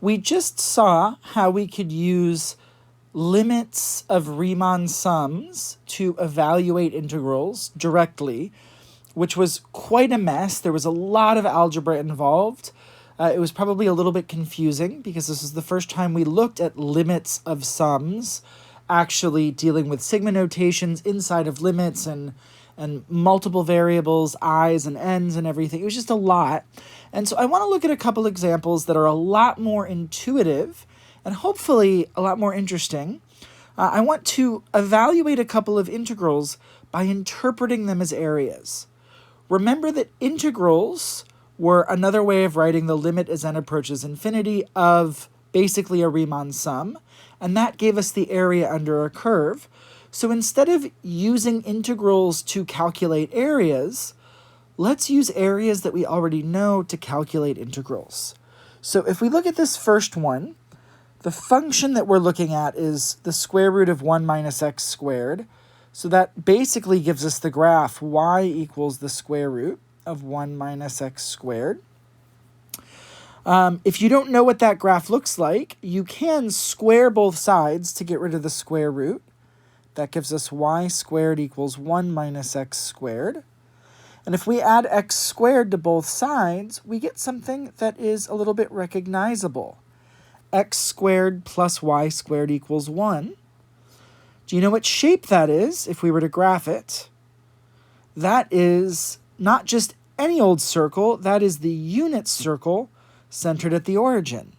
We just saw how we could use limits of Riemann sums to evaluate integrals directly, which was quite a mess. There was a lot of algebra involved. It was probably a little bit confusing because this is the first time we looked at limits of sums, actually dealing with sigma notations inside of limits and multiple variables, i's and n's and everything. It was just a lot. And so I want to look at a couple examples that are a lot more intuitive and hopefully a lot more interesting. I want to evaluate a couple of integrals by interpreting them as areas. Remember that integrals were another way of writing the limit as n approaches infinity of basically a Riemann sum, and that gave us the area under a curve. So instead of using integrals to calculate areas, let's use areas that we already know to calculate integrals. So if we look at this first one, the function that we're looking at is the square root of 1 minus x squared. So that basically gives us the graph y equals the square root of 1 minus x squared. If you don't know what that graph looks like, you can square both sides to get rid of the square root. That gives us y squared equals 1 minus x squared. And if we add x squared to both sides, we get something that is a little bit recognizable. X squared plus y squared equals 1. Do you know what shape that is if we were to graph it? That is not just any old circle, that is the unit circle centered at the origin.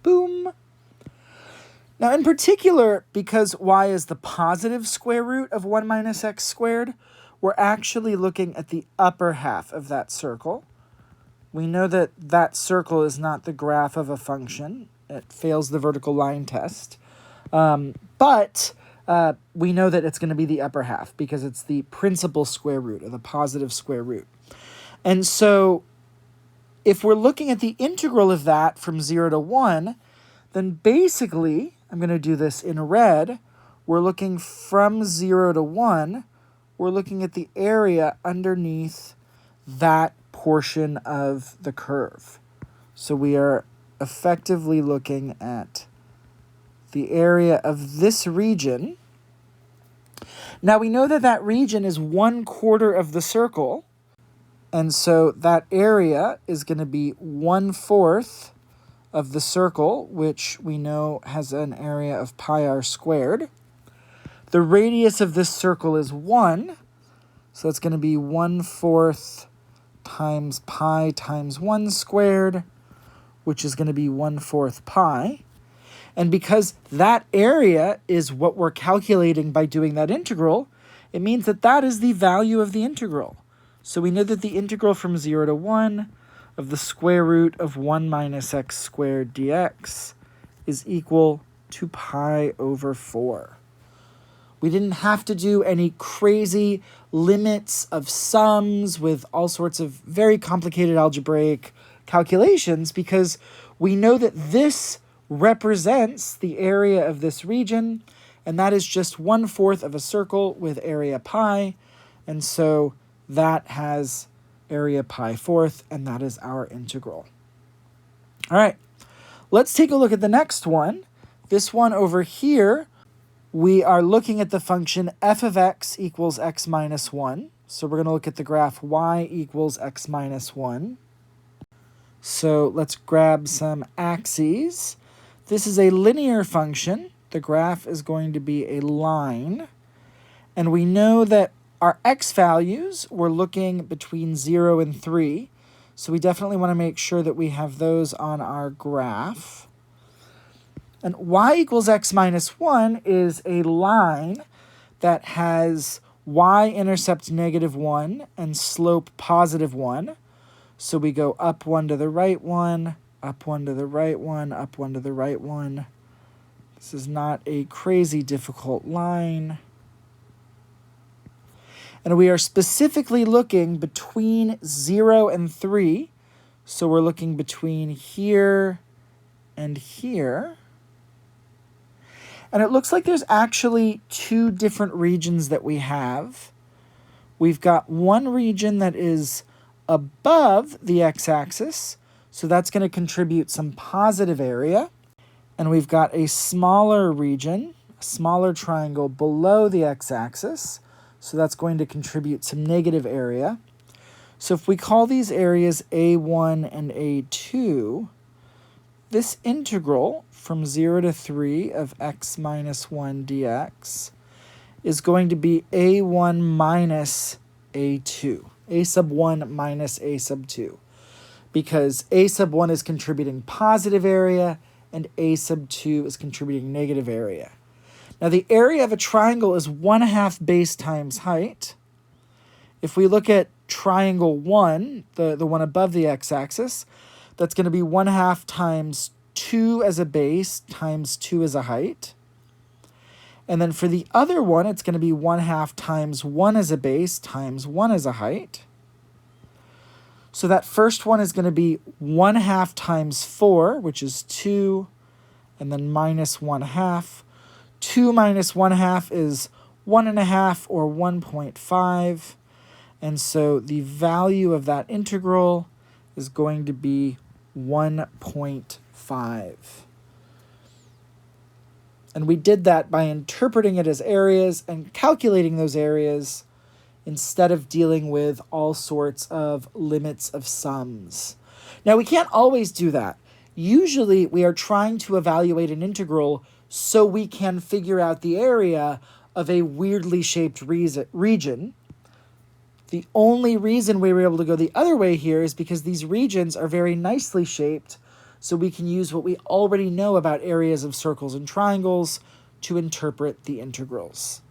Boom! Now in particular, because y is the positive square root of 1 minus x squared, we're actually looking at the upper half of that circle. We know that that circle is not the graph of a function. It fails the vertical line test. But we know that it's going to be the upper half because it's the principal square root or the positive square root. And so if we're looking at the integral of that from 0 to 1, then basically, I'm going to do this in red, we're looking from 0 to 1, we're looking at the area underneath that portion of the curve. So we are effectively looking at the area of this region. Now we know that that region is 1/4 of the circle, and so that area is going to be 1/4 of the circle, which we know has an area of pi r squared. The radius of this circle is 1, so it's going to be 1/4 times pi times 1 squared, which is going to be 1/4 pi. And because that area is what we're calculating by doing that integral, it means that that is the value of the integral. So we know that the integral from 0 to 1 of the square root of 1 minus x squared dx is equal to pi over 4. We didn't have to do any crazy limits of sums with all sorts of very complicated algebraic calculations because we know that this represents the area of this region, and that is just 1/4 of a circle with area pi, and so that has area pi fourth, and that is our integral. All right, let's take a look at the next one. This one over here, we are looking at the function f of x equals x minus 1. So we're going to look at the graph y equals x minus 1. So let's grab some axes. This is a linear function. The graph is going to be a line. And we know that our x values, we're looking between 0 and 3. So we definitely want to make sure that we have those on our graph. And y equals x minus 1 is a line that has y-intercept -1 and slope +1. So we go up 1 to the right 1, up 1 to the right 1, up 1 to the right 1. This is not a crazy difficult line. And we are specifically looking between 0 and 3. So we're looking between here and here. And it looks like there's actually two different regions that we have. We've got one region that is above the x-axis, So that's going to contribute some positive area. And we've got a smaller region, a smaller triangle below the x-axis. So that's going to contribute some negative area. So if we call these areas A1 and A2, this integral from 0 to 3 of x minus 1 dx is going to be A1 minus A2, A sub 1 minus A sub 2, because A sub 1 is contributing positive area and A sub 2 is contributing negative area. Now the area of a triangle is 1/2 base times height. If we look at triangle 1, the one above the x-axis, that's going to be 1/2 times 2 as a base times 2 as a height. And then for the other one, it's going to be 1/2 times 1 as a base times 1 as a height. So that first one is going to be 1/2 times 4, which is 2, and then minus 1/2. 2 minus 1/2 is 1.5 or 1.5. And so the value of that integral is going to be 1.5. And we did that by interpreting it as areas and calculating those areas instead of dealing with all sorts of limits of sums. Now, we can't always do that. Usually, we are trying to evaluate an integral so we can figure out the area of a weirdly shaped region. The only reason we were able to go the other way here is because these regions are very nicely shaped, so we can use what we already know about areas of circles and triangles to interpret the integrals.